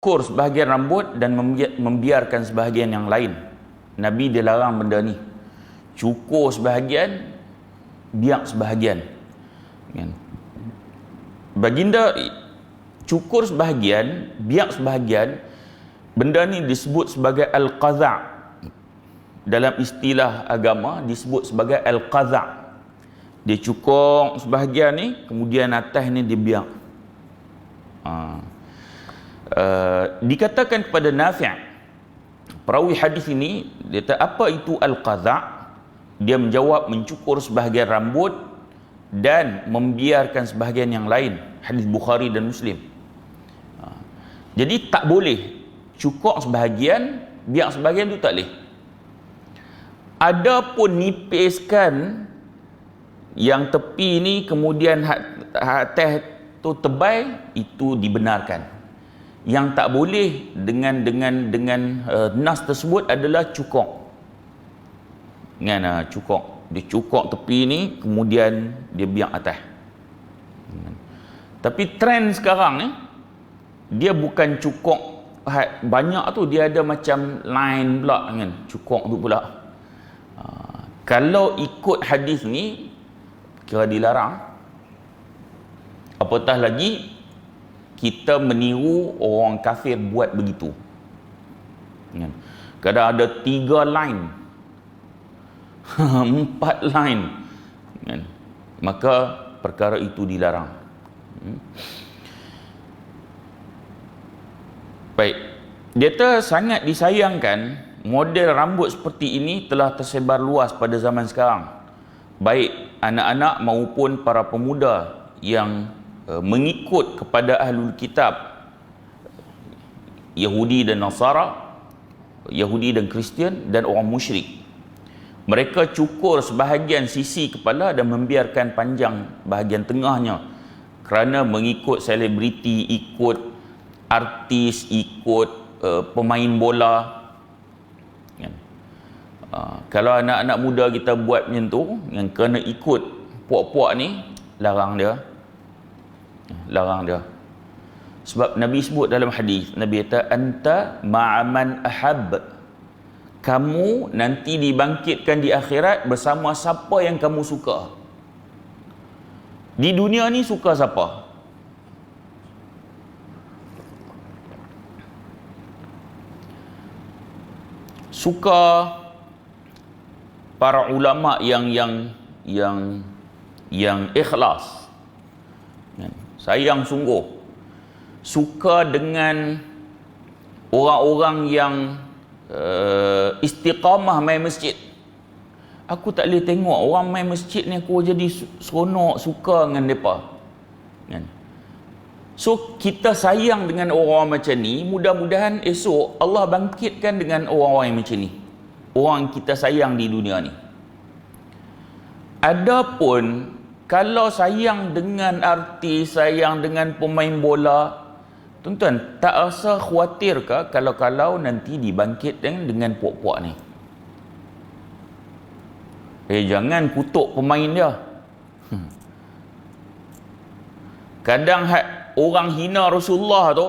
Kur sebahagian rambut dan membiarkan sebahagian yang lain. Nabi dia larang benda ni. Cukur sebahagian, biak sebahagian. Baginda cukur sebahagian, biak sebahagian. Benda ni disebut sebagai al-qaza'. Dalam istilah agama disebut sebagai al-qaza'. Dia cukur sebahagian ni, kemudian atas ni dia biak. Dikatakan kepada Nafi', perawi hadis ini, dia kata, apa itu al-qaza'? Dia menjawab, mencukur sebahagian rambut dan membiarkan sebahagian yang lain. Hadis Bukhari dan Muslim. Jadi tak boleh cukur sebahagian, biak sebahagian, tu tak boleh. Adapun nipiskan yang tepi ni kemudian atas tu tebal, itu dibenarkan. Yang tak boleh dengan nas tersebut adalah cukur. Cukur. Dia cukur tepi ni, kemudian dia biak atas. Tapi trend sekarang ni, dia bukan cukur banyak tu, dia ada macam line pula kan, cukur tu pula. Kalau ikut hadis ni, kira dilarang. Apatah lagi kita meniru orang kafir buat begitu. Kadang ada 3 line, 4 line, maka perkara itu dilarang. Baik, dia sangat disayangkan model rambut seperti ini telah tersebar luas pada zaman sekarang, baik anak-anak maupun para pemuda yang mengikut kepada ahlul kitab, Yahudi dan Nasara, Yahudi dan Kristian, dan orang musyrik. Mereka cukur sebahagian sisi kepala dan membiarkan panjang bahagian tengahnya kerana mengikut selebriti, ikut artis, ikut pemain bola. Kalau anak-anak muda kita buat macam tu, yang kena ikut puak-puak ni, larang dia. Sebab Nabi sebut dalam hadis, Nabi kata, anta ma'aman ahab, kamu nanti dibangkitkan di akhirat bersama siapa yang kamu suka. Di dunia ni suka siapa? Suka para ulama yang ikhlas, sayang sungguh. Suka dengan orang-orang yang istiqamah main masjid. Aku tak boleh tengok orang main masjid ni, aku jadi seronok, suka dengan mereka. So kita sayang dengan orang macam ni, mudah-mudahan esok Allah bangkitkan dengan orang-orang yang macam ni, orang kita sayang di dunia ni. Adapun kalau sayang dengan artis, sayang dengan pemain bola, tuan-tuan tak rasa khawatir ke kalau nanti dibangkitkan dengan puak-puak ni? Jangan kutuk pemain dia. Kadang orang hina Rasulullah tu,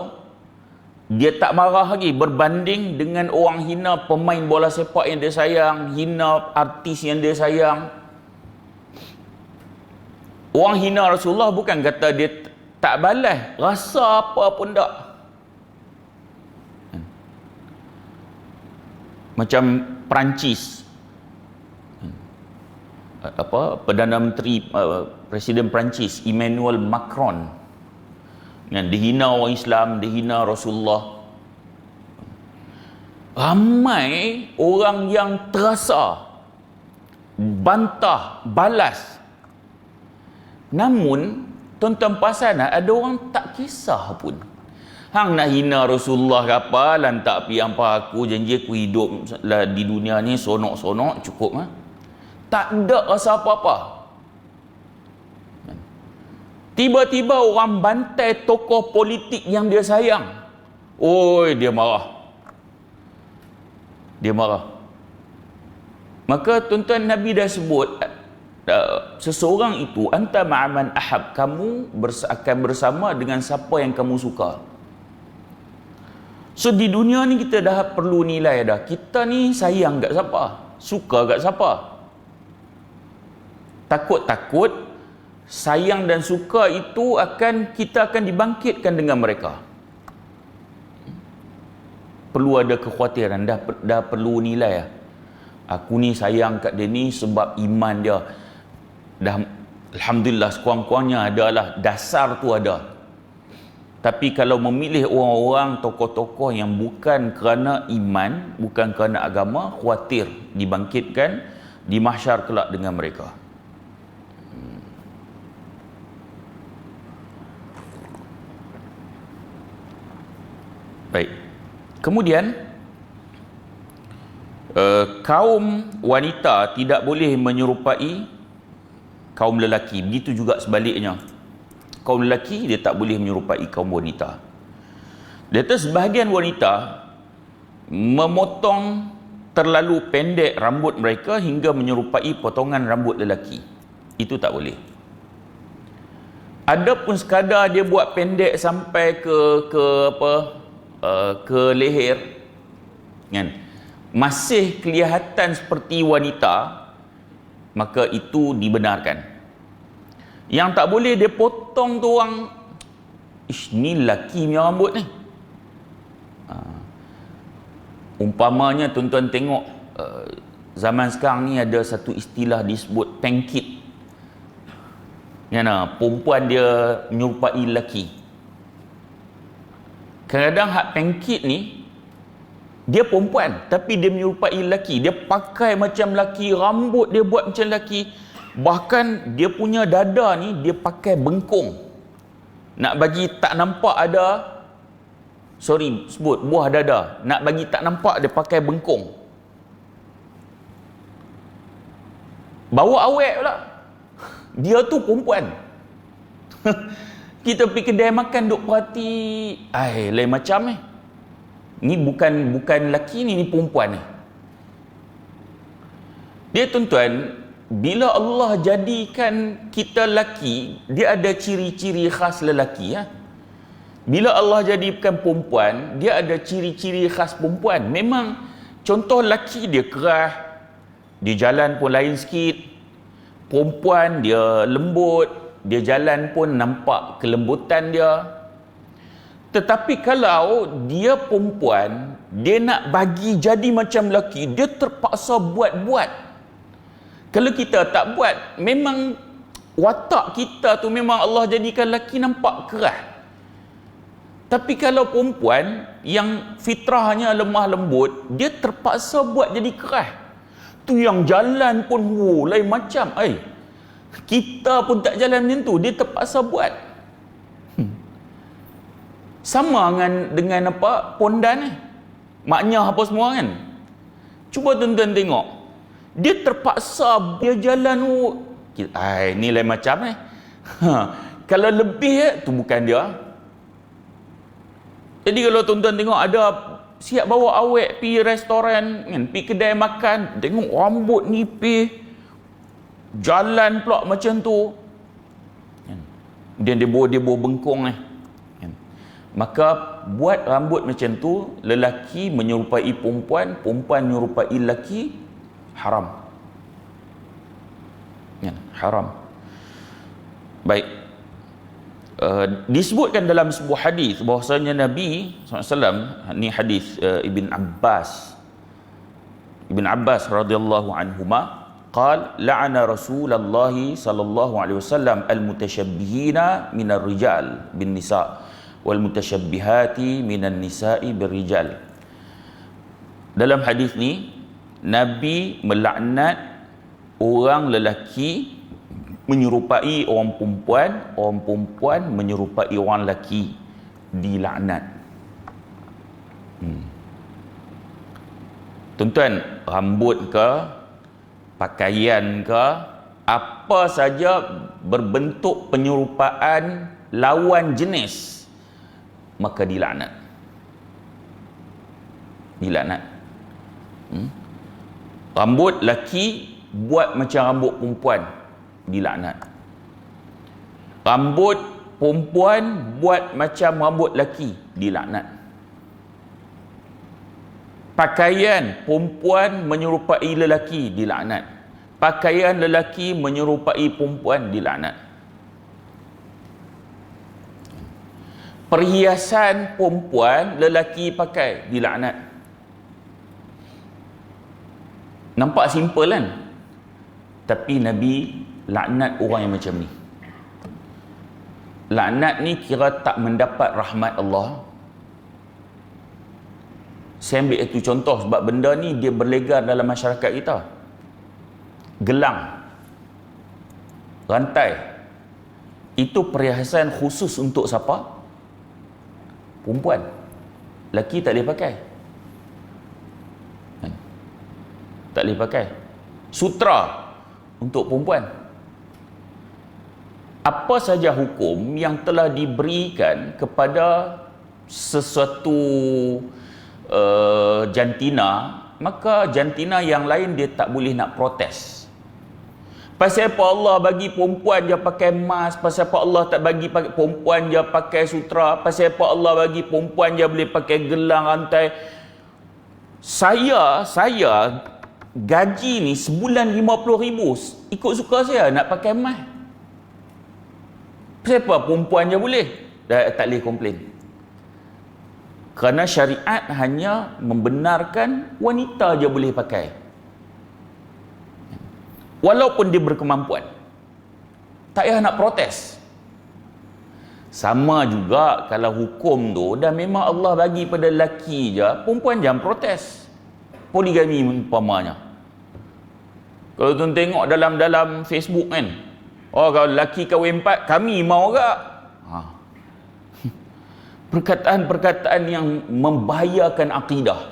dia tak marah lagi berbanding dengan orang hina pemain bola sepak yang dia sayang, hina artis yang dia sayang. Orang hina Rasulullah bukan kata dia tak balas, rasa apa pun tak. Macam Perancis, Perdana Menteri, Presiden Perancis Emmanuel Macron, dihina orang Islam, dihina Rasulullah. Ramai orang yang terasa bantah, balas. Namun tuan-tuan perasan ada orang tak kisah pun. Hang nak hina Rasulullah ke apa, lantak pi hampa aku, janji aku hidup di dunia ni sonok-sonok cukup. Tak ada rasa apa-apa. Tiba-tiba orang bantai tokoh politik yang dia sayang, oi, dia marah. Maka tuan-tuan, Nabi dah sebut, seseorang itu anta ma'aman ahab, kamu akan bersama dengan siapa yang kamu suka. So di dunia ni kita dah perlu nilai dah. Kita ni sayang kat siapa? Suka kat siapa? Takut-takut sayang dan suka itu kita akan dibangkitkan dengan mereka. Perlu ada kekhawatiran, dah perlu nilai. Aku ni sayang kat dia ni sebab iman dia. Dah alhamdulillah sekurang-kurangnya adalah dasar tu ada. Tapi kalau memilih orang-orang tokoh-tokoh yang bukan kerana iman, bukan kerana agama, khawatir dibangkitkan di mahsyar kelak dengan mereka. Baik. Kemudian kaum wanita tidak boleh menyerupai kaum lelaki. Begitu juga sebaliknya. Kaum lelaki dia tak boleh menyerupai kaum wanita. Dia kata sebahagian wanita memotong terlalu pendek rambut mereka hingga menyerupai potongan rambut lelaki. Itu tak boleh. Adapun sekadar dia buat pendek sampai ke leher, kan, masih kelihatan seperti wanita, maka itu dibenarkan. Yang tak boleh dia potong tu orang, ni lelaki punya rambut ni. Umpamanya tuan-tuan tengok zaman sekarang ni ada satu istilah disebut pankit. Perempuan dia menyerupai lelaki. Kadang-kadang hak pankit ni dia perempuan tapi dia menyerupai lelaki. Dia pakai macam lelaki, rambut dia buat macam lelaki, bahkan dia punya dada ni dia pakai bengkung nak bagi tak nampak ada, sebut buah dada, nak bagi tak nampak dia pakai bengkung. Bawa awet pula, dia tu perempuan. Kita pergi kedai makan duk perhati, lain macam ni bukan lelaki ni perempuan ni. Dia tuan-tuan, bila Allah jadikan kita lelaki, dia ada ciri-ciri khas lelaki. Bila Allah jadikan perempuan, dia ada ciri-ciri khas perempuan. Memang contoh lelaki dia keras, dia jalan pun lain sikit. Perempuan dia lembut, dia jalan pun nampak kelembutan dia. Tetapi kalau dia perempuan, dia nak bagi jadi macam lelaki, dia terpaksa buat-buat. Kalau kita tak buat, memang watak kita tu memang Allah jadikan lelaki nampak keras. Tapi kalau perempuan yang fitrahnya lemah lembut, dia terpaksa buat jadi keras. Tu yang jalan pun lain macam. Kita pun tak jalan macam tu, dia terpaksa buat. Sama dengan apa pondan ni, maknya apa semua kan. Cuba tuan-tuan tengok, dia terpaksa dia jalan ni lain macam ni. Kalau lebih tu bukan dia. Jadi kalau tuan-tuan tengok ada siap bawa awet pergi restoran kan, pergi kedai makan, tengok rambut nipis, jalan pula macam tu, dia bawa bengkong ni. Maka buat rambut macam tu, lelaki menyerupai perempuan, perempuan menyerupai lelaki, haram. Haram. Baik. Disebutkan dalam sebuah hadis bahwasanya Nabi SAW, ni hadis Ibn Abbas radhiyallahu anhuma, qala la'ana Rasulullah sallallahu alaihi wasallam al-mutasyabbihina minar rijal bin nisa wal mutasyabbihati minan nisa'i bir rijal. Dalam hadis ni Nabi melaknat orang lelaki menyerupai orang perempuan menyerupai orang lelaki, dilaknat. Tuan-tuan, rambut ke, pakaian ke, apa saja berbentuk penyerupaan lawan jenis, maka dilaknat. Rambut lelaki buat macam rambut perempuan, dilaknat. Rambut perempuan buat macam rambut lelaki, dilaknat. Pakaian perempuan menyerupai lelaki, dilaknat. Pakaian lelaki menyerupai perempuan, dilaknat. Perhiasan perempuan lelaki pakai, dilaknat. Nampak simple kan? Tapi Nabi laknat orang yang macam ni. Laknat ni kira tak mendapat rahmat Allah. Saya ambil itu contoh sebab benda ni dia berlegar dalam masyarakat kita. Gelang, rantai, itu perhiasan khusus untuk siapa? Perempuan. Lelaki tak boleh pakai. Tak boleh pakai. Sutra untuk perempuan. Apa saja hukum yang telah diberikan kepada sesuatu jantina, maka jantina yang lain dia tak boleh nak protes. Pasal apa Allah bagi perempuan je pakai emas, pasal apa Allah tak bagi perempuan je pakai sutra, pasal apa Allah bagi perempuan je boleh pakai gelang, rantai. Saya gaji ni sebulan 50,000, ikut suka saya nak pakai emas. Pasal apa perempuan je boleh? Tak boleh komplain. Kerana syariat hanya membenarkan wanita je boleh pakai, walaupun dia berkemampuan. Tak payah nak protes. Sama juga kalau hukum tu dah memang Allah bagi pada lelaki je, perempuan jangan protes. Poligami umpamanya. Kalau tuan tengok dalam Facebook kan, oh kalau lelaki kahwin 4, kami mau tak? Perkataan-perkataan yang membahayakan akidah.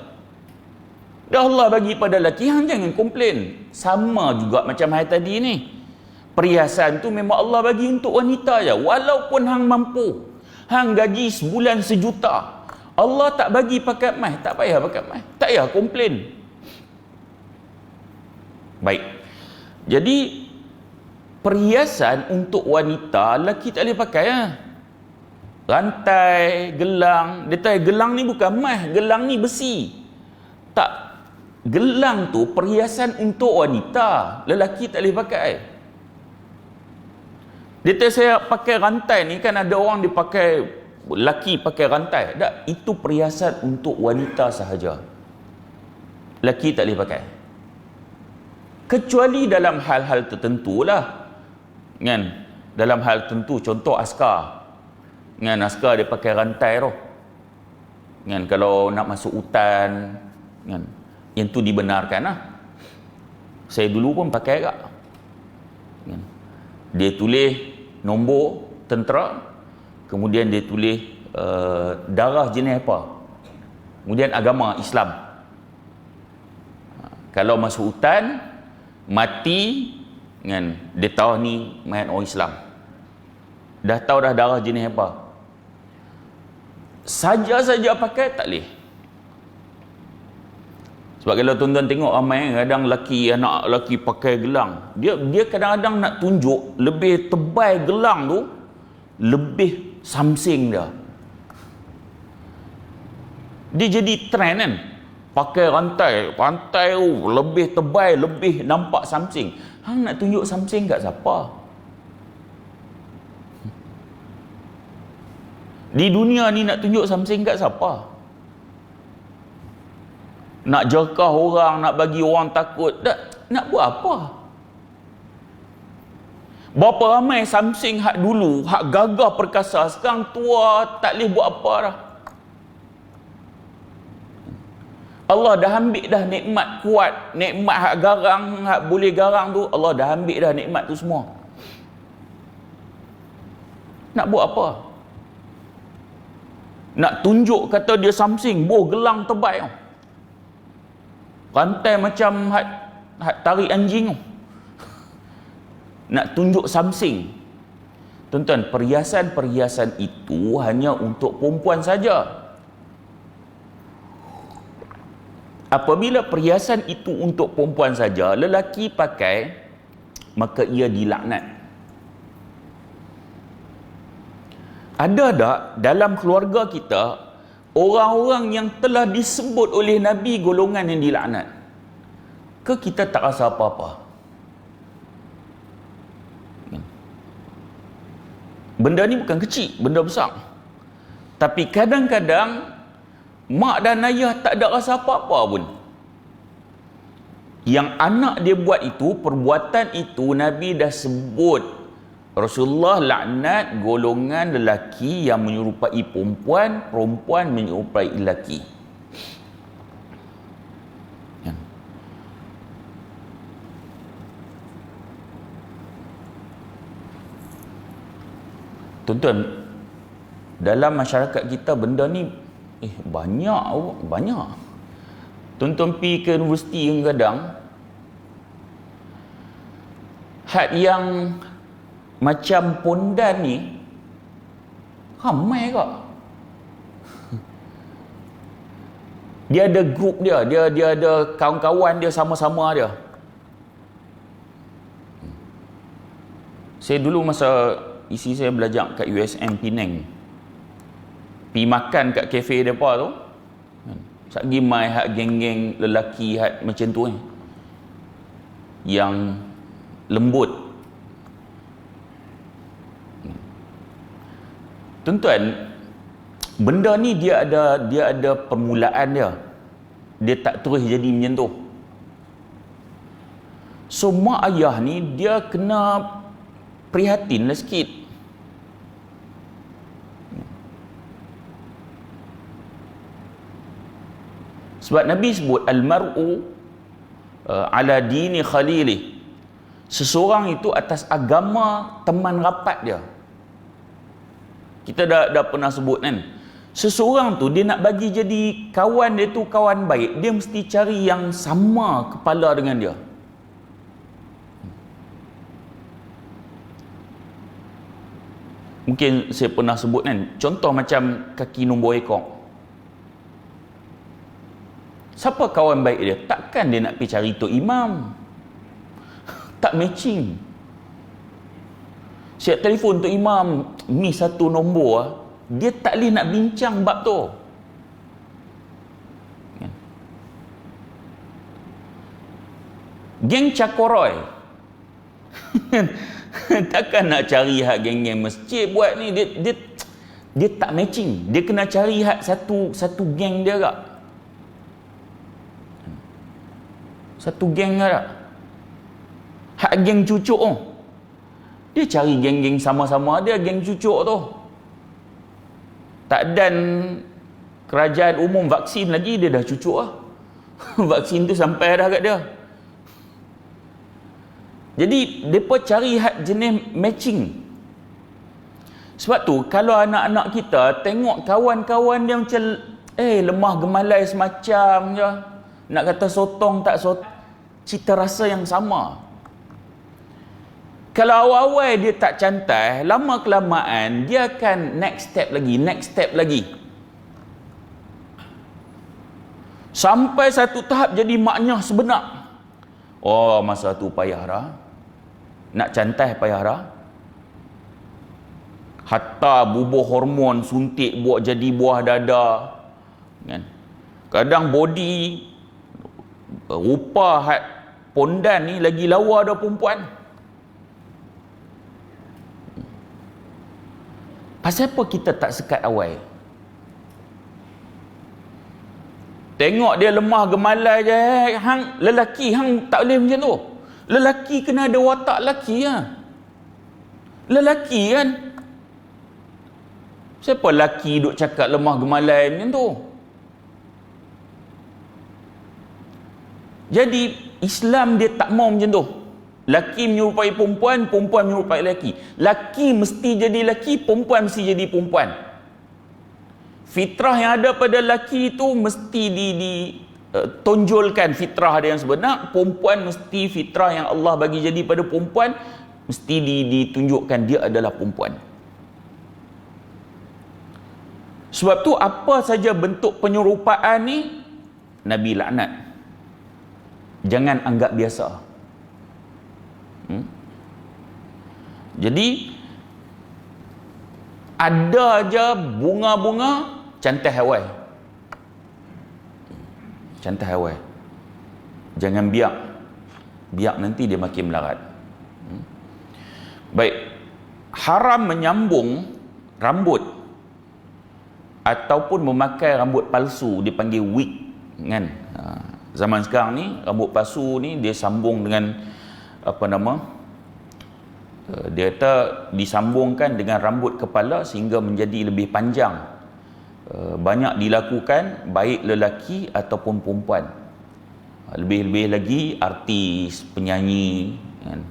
Dah Allah bagi pada lelaki, hang jangan komplain. Sama juga macam hari tadi ni. Perhiasan tu memang Allah bagi untuk wanita je, walaupun hang mampu. Hang gaji sebulan 1 juta, Allah tak bagi pakai emas, tak payah pakai emas, tak payah komplain. Baik. Jadi perhiasan untuk wanita lelaki tak boleh pakai ya. Rantai, gelang. Dia tahu gelang ni bukan emas, gelang ni besi. Tak. Gelang tu perhiasan untuk wanita, lelaki tak boleh pakai. Dia tahu saya pakai rantai ni kan, ada orang dia pakai, lelaki pakai rantai. Tak, itu perhiasan untuk wanita sahaja. Lelaki tak boleh pakai. Kecuali dalam hal-hal tertentu lah. Kan? Dalam hal tertentu, contoh askar. Kan, askar dia pakai rantai tu. Kan, kalau nak masuk hutan, kan, yang tu dibenarkan lah. Saya dulu pun pakai agak. Kan. Dia tulis nombor tentera, kemudian dia tulis darah jenis apa, kemudian agama Islam. Kalau masuk hutan, mati, kan, dia tahu ni mayat orang Islam. Dah tahu dah darah jenis apa. Saja-saja pakai tak boleh. Sebab kalau tuan-tuan tengok ramai kadang anak lelaki pakai gelang, dia kadang-kadang nak tunjuk lebih tebal gelang tu, lebih samsing dia. Dia jadi trend kan, pakai rantai tu lebih tebal, lebih nampak samsing. Hang nak tunjuk samsing kat siapa? Di dunia ni nak tunjuk samsing kat siapa? Nak jerkah orang, nak bagi orang takut, nak buat apa? Berapa ramai samsing hak dulu, hak gagah perkasa, sekarang tua, tak boleh buat apa dah. Allah dah ambil dah nikmat kuat, nikmat hak garang, hak boleh garang tu, Allah dah ambil dah nikmat tu semua. Nak buat apa? Nak tunjuk kata dia samsing, gelang tebal. Rantai macam hak tarik anjing tu. Nak tunjuk samsing. Tuan-tuan, perhiasan-perhiasan itu hanya untuk perempuan saja. Apabila perhiasan itu untuk perempuan saja, lelaki pakai, maka ia dilaknat. Ada tak dalam keluarga kita orang-orang yang telah disebut oleh Nabi golongan yang dilaknat. Ke kita tak rasa apa-apa? Benda ni bukan kecil, benda besar. Tapi kadang-kadang mak dan ayah tak ada rasa apa-apa pun. Yang anak dia buat itu, perbuatan itu Nabi dah sebut. Rasulullah laknat golongan lelaki yang menyerupai perempuan, perempuan menyerupai lelaki. Tuan-tuan, dalam masyarakat kita benda ni banyak. Tuan-tuan pergi ke universiti kadang had yang macam pondan ni ramai kak. Dia ada grup dia ada kawan-kawan dia sama-sama dia. Saya dulu masa isi saya belajar kat USM Penang, pergi makan kat kafe mereka tu, sat pergi mai hak geng-geng lelaki hak macam tu yang lembut. Tuan-tuan, benda ni dia ada permulaan dia tak terus jadi macam tu. So mak ayah ni dia kena prihatin lah sikit. Sebab Nabi sebut al-mar'u ala dini khalili. Seseorang itu atas agama teman rapat dia. Kita dah pernah sebut kan. Seseorang tu dia nak bagi jadi kawan dia tu kawan baik, dia mesti cari yang sama kepala dengan dia. Mungkin saya pernah sebut kan, contoh macam kaki nombor ekor. Siapa kawan baik dia? Takkan dia nak pergi cari Tok Imam. Tak matching. Siap telefon Tok Imam, ni satu nombor, dia tak boleh nak bincang bab tu. Geng Cakoroy. Takkan nak cari hak geng-geng masjid buat ni, dia tak matching. Dia kena cari hak satu geng dia tak. Satu geng tak. Hak geng cucuk tu. Dia cari geng-geng sama-sama dia, geng cucuk tu. Tak dan kerajaan umum vaksin lagi, dia dah cucuk lah. Vaksin tu sampai dah kat dia. Jadi mereka cari hak jenis matching. Sebab tu kalau anak-anak kita tengok kawan-kawan dia macam lemah gemalai semacam je, nak kata sotong tak sotong, cita rasa yang sama. Kalau awal-awal dia tak cantai, lama kelamaan dia akan next step lagi. Sampai satu tahap jadi maknya sebenar. Oh, masa tu payah dah. Nak cantai payah dah. Hatta bubuh hormon suntik buat jadi buah dada. Kan? Kadang body rupa hak pondan ni lagi lawa dah perempuan. Pasal apa kita tak sekat awal? Tengok dia lemah gemalai je, lelaki tak boleh macam tu. Lelaki kena ada watak lelaki lah. Lelaki kan. Siapa lelaki duk cakap lemah gemalai macam tu? Jadi Islam dia tak mau macam tu. Laki menyerupai perempuan, perempuan menyerupai laki. Laki mesti jadi laki, perempuan mesti jadi perempuan. Fitrah yang ada pada laki itu mesti ditonjolkan fitrah dia yang sebenar. Perempuan mesti fitrah yang Allah bagi jadi pada perempuan mesti ditunjukkan dia adalah perempuan. Sebab tu apa saja bentuk penyerupaan ni Nabi laknat. Jangan anggap biasa. Jadi ada aja bunga-bunga cantai hawai. Cantai awal. Jangan biak nanti dia makin melarat. Baik. Haram menyambung rambut ataupun memakai rambut palsu, dipanggil wig kan. Zaman sekarang ni rambut palsu ni dia sambung dengan dia kata disambungkan dengan rambut kepala sehingga menjadi lebih panjang. Banyak dilakukan baik lelaki ataupun perempuan. Lebih-lebih lagi artis, penyanyi kan.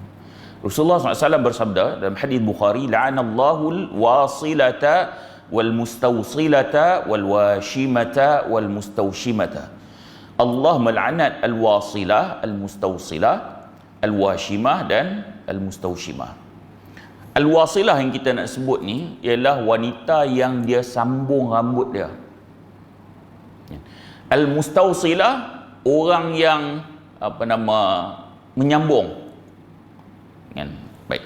Rasulullah SAW bersabda dalam hadis Bukhari, la'anallahu al-wasilata wal mustawsilata wal washimata wal mustawshimata. Allah melaknat al-wasilah, al-mustawsilah, al-washimah dan al-mustawshimah. Al-wasilah yang kita nak sebut ni ialah wanita yang dia sambung rambut dia. Al-mustawsilah, orang yang menyambung. Kan? Baik.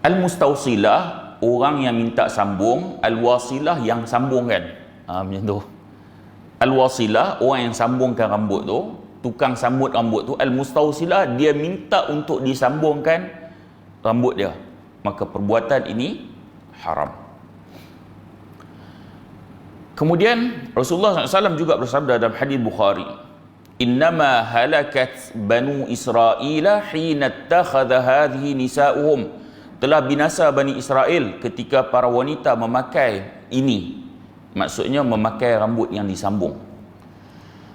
Al-mustawsilah, orang yang minta sambung. Al-wasilah, yang sambungkan. Macam tu. Al-wasilah, orang yang sambungkan rambut tu, tukang sambut rambut tu. Al-mustawsilah, dia minta untuk disambungkan rambut dia. Maka perbuatan ini haram. Kemudian Rasulullah SAW juga bersabda dalam hadis Bukhari, innama halakat banu Israila hina ittakhadha hadhihi nisa'uhum. Telah binasa Bani Israel ketika para wanita memakai ini. Maksudnya memakai rambut yang disambung.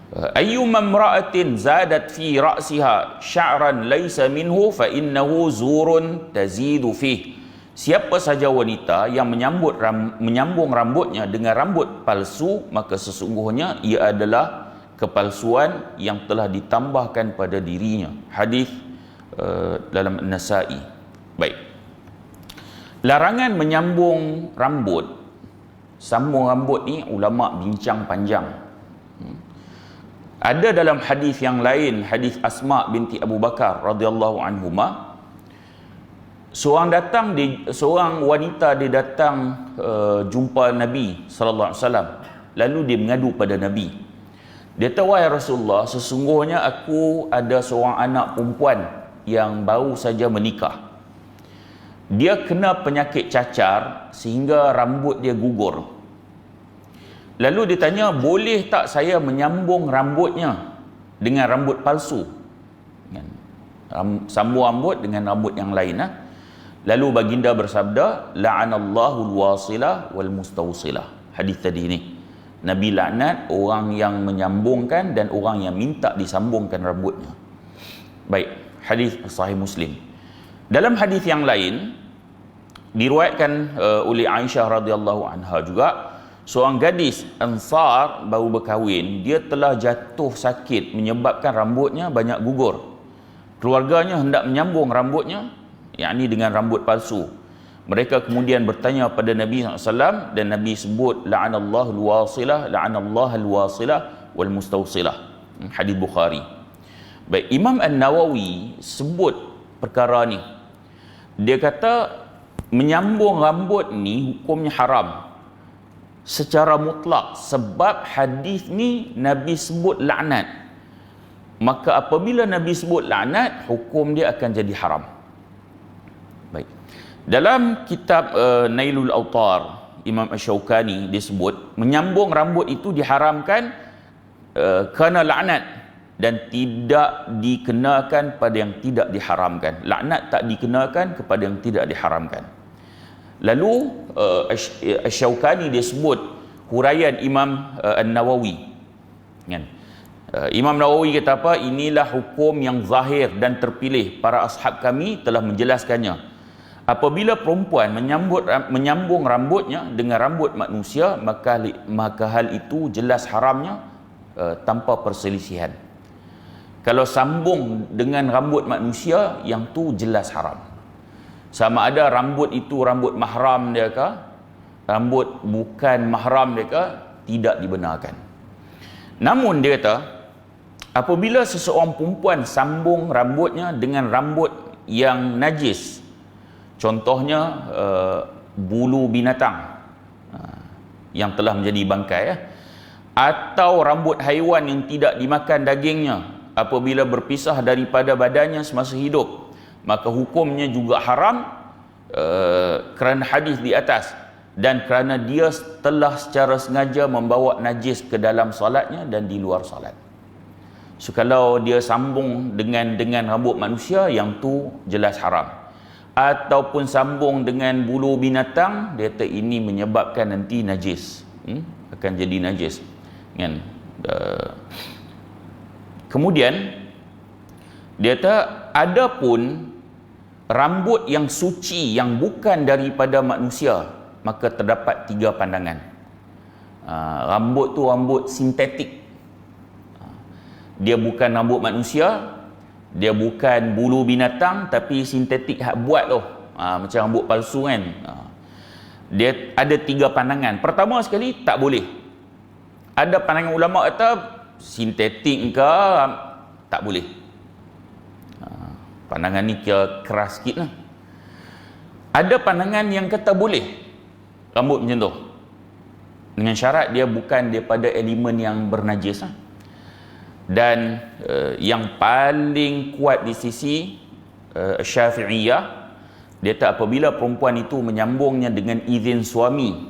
Ayyuma imra'atin zadat fi ra'siha sya'ran laysa minhu fa innahu zurun tazidu fih. Siapa saja wanita yang menyambung rambutnya dengan rambut palsu, maka sesungguhnya ia adalah kepalsuan yang telah ditambahkan pada dirinya. Hadis dalam An-Nasa'i. Baik. Larangan menyambung rambut, sambung rambut ni ulama bincang panjang. Ada dalam hadis yang lain, hadis Asma binti Abu Bakar radhiyallahu anhuma, seorang wanita dia datang jumpa Nabi sallallahu alaihi wasallam, lalu dia mengadu pada Nabi. Dia kata, wahai Rasulullah, sesungguhnya aku ada seorang anak perempuan yang baru saja menikah. Dia kena penyakit cacar sehingga rambut dia gugur. Lalu dia tanya, boleh tak saya menyambung rambutnya dengan rambut palsu? Sambung rambut dengan rambut yang lain. Lalu baginda bersabda, la'anallahu al-wasilah wal mustawsilah. Hadis tadi ni, Nabi laknat orang yang menyambungkan dan orang yang minta disambungkan rambutnya. Baik, hadis sahih Muslim. Dalam hadis yang lain diriwayatkan oleh Aisyah radhiyallahu anha juga, seorang gadis Ansar baru berkahwin, dia telah jatuh sakit menyebabkan rambutnya banyak gugur. Keluarganya hendak menyambung rambutnya, yakni dengan rambut palsu. Mereka kemudian bertanya pada Nabi SAW dan Nabi sebut, la'anallahu al-wasilah, la'anallahu al-wasilah wal mustawsilah. Hadis Bukhari. Baik, Imam An-Nawawi sebut perkara ni. Dia kata menyambung rambut ni hukumnya haram secara mutlak, sebab hadis ni Nabi sebut laknat. Maka apabila Nabi sebut laknat, hukum dia akan jadi haram. Baik. Dalam kitab Nailul Awtar, Imam Asy-Syaukani dia sebut menyambung rambut itu diharamkan kerana laknat dan tidak dikenakan pada yang tidak diharamkan. Laknat tak dikenakan kepada yang tidak diharamkan. Lalu Asy-Syaukani dia sebut huraian Imam An-Nawawi. Kan? Imam Nawawi kata apa? Inilah hukum yang zahir dan terpilih. Para ashab kami telah menjelaskannya. Apabila perempuan menyambung rambutnya dengan rambut manusia, maka hal itu jelas haramnya tanpa perselisihan. Kalau sambung dengan rambut manusia, yang tu jelas haram. Sama ada rambut itu rambut mahram dia ke, rambut bukan mahram dia ke, tidak dibenarkan. Namun dia kata, apabila seseorang perempuan sambung rambutnya dengan rambut yang najis, contohnya bulu binatang, yang telah menjadi bangkai atau rambut haiwan yang tidak dimakan dagingnya apabila berpisah daripada badannya semasa hidup, maka hukumnya juga haram kerana hadis di atas dan kerana dia telah secara sengaja membawa najis ke dalam solatnya dan di luar solat. So kalau dia sambung dengan rambut manusia, yang tu jelas haram. Ataupun sambung dengan bulu binatang, dia kata ini menyebabkan nanti najis, akan jadi najis kan. Kemudian dia kata ada pun rambut yang suci yang bukan daripada manusia, maka terdapat 3 pandangan. Rambut tu rambut sintetik, dia bukan rambut manusia, dia bukan bulu binatang, tapi sintetik hak buat tu, macam rambut palsu kan. Dia ada 3 pandangan. Pertama sekali, tak boleh. Ada pandangan ulama kata sintetik ke tak boleh. Pandangan ni kira keras sikit lah. Ada pandangan yang kata boleh rambut macam tu, dengan syarat dia bukan daripada elemen yang bernajis lah. Dan yang paling kuat di sisi Syafi'iyah, dia kata apabila perempuan itu menyambungnya dengan izin suami,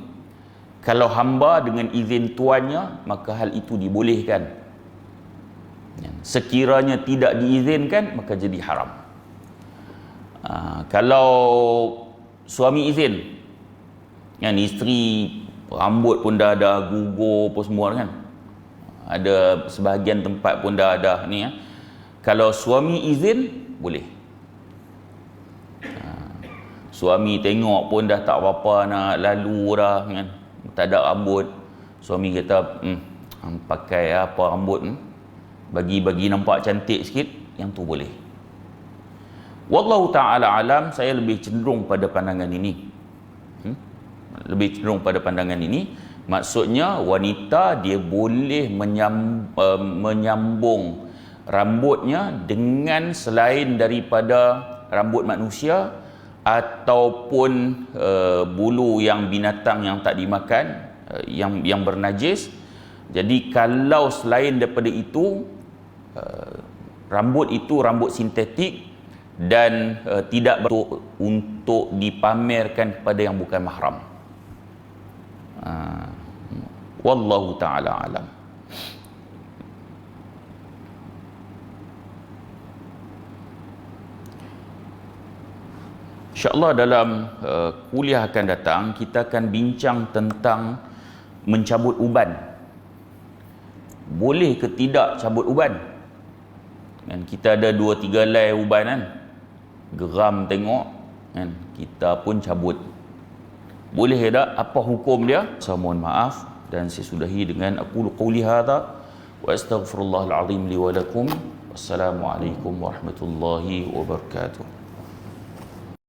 kalau hamba dengan izin tuannya, maka hal itu dibolehkan. Sekiranya tidak diizinkan, maka jadi haram. Kalau suami izin kan, isteri rambut pun dah ada gugur apa semua kan, ada sebahagian tempat pun dah ada ni ya. Kalau suami izin, boleh. Suami tengok pun dah tak apa-apa, nak lalu dah kan, tak ada rambut. Suami kata pakai apa rambut bagi nampak cantik sikit, yang tu boleh. Wallahu ta'ala alam, saya lebih cenderung pada pandangan ini. Lebih cenderung pada pandangan ini. Maksudnya wanita dia boleh menyambung rambutnya dengan selain daripada rambut manusia ataupun bulu yang binatang yang tak dimakan, yang bernajis. Jadi kalau selain daripada itu, rambut itu rambut sintetik dan tidak untuk dipamerkan kepada yang bukan mahram. Wallahu ta'ala alam. InsyaAllah dalam kuliah akan datang, kita akan bincang tentang mencabut uban. Boleh ke tidak cabut uban? Dan kita ada 2-3 helai uban kan, geram tengok kan, kita pun cabut. Boleh tak? Apa hukum dia? Saya mohon maaf dan saya sudahi dengan aqulu qouli hadza wa astaghfirullahal azim li wa lakum. Wassalamualaikum warahmatullahi wabarakatuh.